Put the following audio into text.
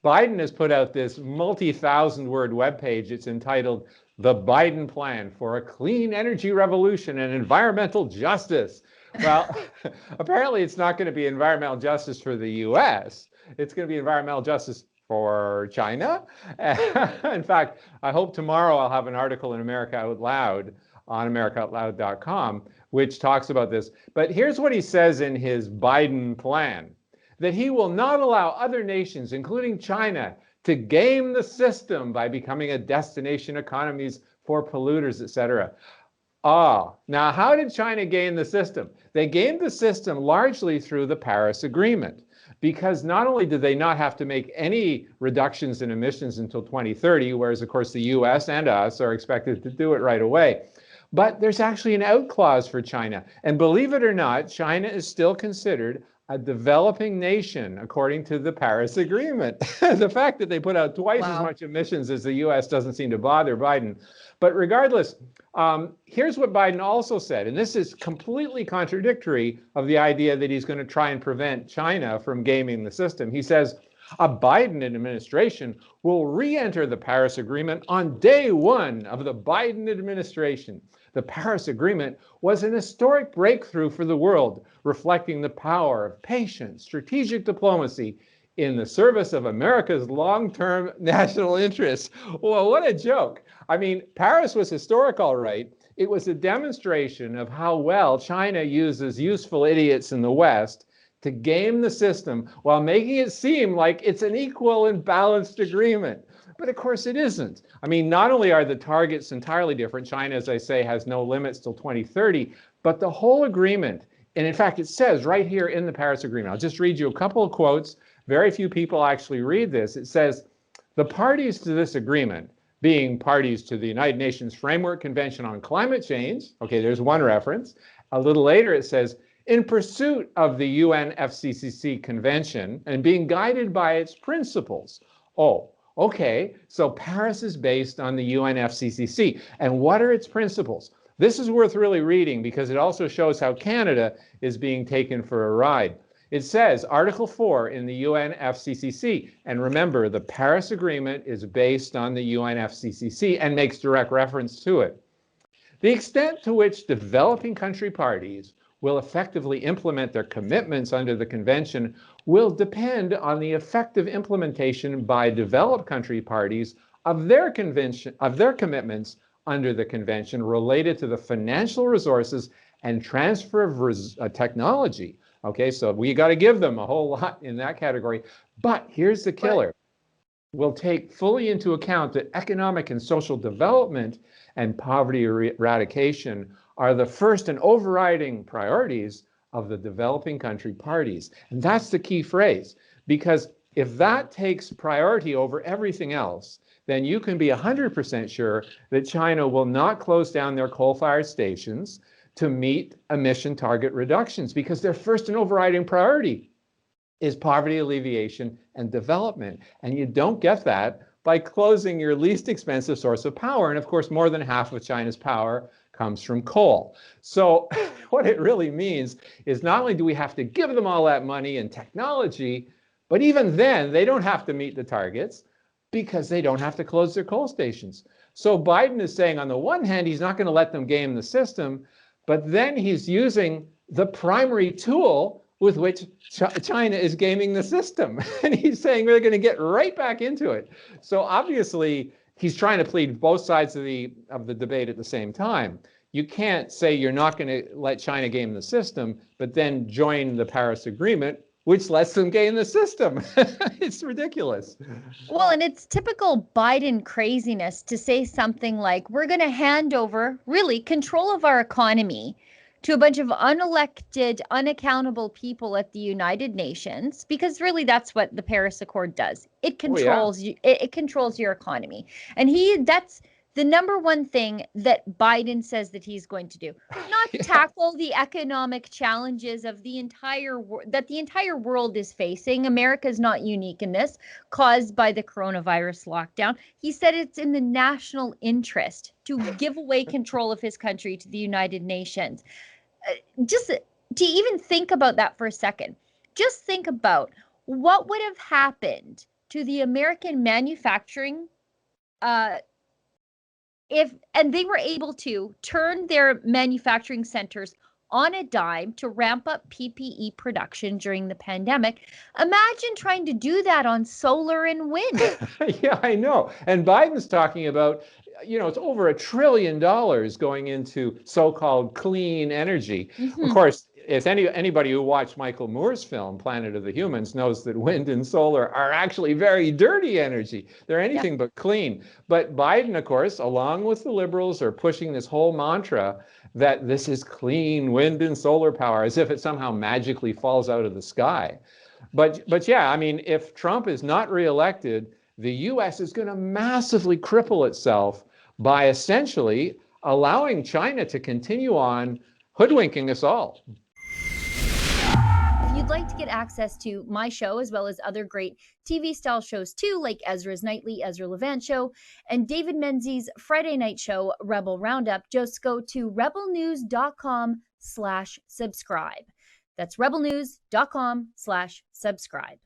Biden has put out this multi-thousand-word webpage. It's entitled "The Biden Plan for a Clean Energy Revolution and Environmental Justice." Well, apparently it's not going to be environmental justice for the U.S. It's going to be environmental justice for China. In fact, I hope tomorrow I'll have an article in America Out Loud on americaoutloud.com, which talks about this. But here's what he says in his Biden plan: that he will not allow other nations, including China, to game the system by becoming a destination economies for polluters, etc. Now how did China game the system? They gamed the system largely through the Paris Agreement, because not only did they not have to make any reductions in emissions until 2030, whereas of course the US and us are expected to do it right away, but there's actually an out clause for China. And believe it or not, China is still considered a developing nation according to the Paris Agreement. The fact that they put out twice as much emissions as the US doesn't seem to bother Biden. But regardless, here's what Biden also said, and this is completely contradictory of the idea that he's going to try and prevent China from gaming the system. He says, a Biden administration will re-enter the Paris Agreement on day one of the Biden administration. The Paris Agreement was an historic breakthrough for the world, reflecting the power of patience, strategic diplomacy in the service of America's long-term national interests. Well, what a joke. I mean, Paris was historic, all right. It was a demonstration of how well China uses useful idiots in the West to game the system while making it seem like it's an equal and balanced agreement. But of course it isn't. I mean, not only are the targets entirely different, China, as I say, has no limits till 2030, but the whole agreement, and in fact, it says right here in the Paris Agreement, I'll just read you a couple of quotes. Very few people actually read this. It says, the parties to this agreement, being parties to the United Nations Framework Convention on Climate Change, okay, there's one reference. A little later it says, in pursuit of the UNFCCC Convention and being guided by its principles. Oh, okay, so Paris is based on the UNFCCC. And what are its principles? This is worth really reading because it also shows how Canada is being taken for a ride. It says, Article 4 in the UNFCCC, and remember, the Paris Agreement is based on the UNFCCC and makes direct reference to it. The extent to which developing country parties will effectively implement their commitments under the convention will depend on the effective implementation by developed country parties of their commitments under the convention related to the financial resources and transfer of technology. Okay, so we got to give them a whole lot in that category. But here's the killer. We'll take fully into account that economic and social development and poverty eradication are the first and overriding priorities of the developing country parties. And that's the key phrase, because if that takes priority over everything else, then you can be 100% sure that China will not close down their coal-fired stations to meet emission target reductions, because their first and overriding priority is poverty alleviation and development. And you don't get that by closing your least expensive source of power. And of course, more than half of China's power comes from coal. So what it really means is not only do we have to give them all that money and technology, but even then they don't have to meet the targets because they don't have to close their coal stations. So Biden is saying on the one hand, he's not going to let them game the system, but then he's using the primary tool with which China is gaming the system. And he's saying they're going to get right back into it. So obviously, he's trying to plead both sides of the debate at the same time. You can't say you're not going to let China game the system, but then join the Paris Agreement, which lets them game the system. It's ridiculous. Well, and it's typical Biden craziness to say something like, we're going to hand over, really, control of our economy to a bunch of unelected, unaccountable people at the United Nations, because really that's what the Paris Accord does. It controls you, it controls your economy. And that's the number one thing that Biden says that he's going to do. Not tackle the economic challenges of the entire world is facing. America is not unique in this, caused by the coronavirus lockdown. He said it's in the national interest to give away control of his country to the United Nations. Just to even think about that for a second, just think about what would have happened to the American manufacturing, and they were able to turn their manufacturing centers on a dime to ramp up PPE production during the pandemic. Imagine trying to do that on solar and wind. Yeah, I know. And Biden's talking about, it's over $1 trillion going into so-called clean energy. Of course, if anybody who watched Michael Moore's film, Planet of the Humans, knows that wind and solar are actually very dirty energy. They're anything but clean. But Biden, of course, along with the liberals, are pushing this whole mantra that this is clean wind and solar power, as if it somehow magically falls out of the sky. But yeah, I mean, if Trump is not reelected, the U.S. is going to massively cripple itself by essentially allowing China to continue on hoodwinking us all. If you'd like to get access to my show, as well as other great TV-style shows too, like Ezra's Nightly, Ezra Levant Show, and David Menzies' Friday night show, Rebel Roundup, just go to rebelnews.com/subscribe. That's rebelnews.com/subscribe.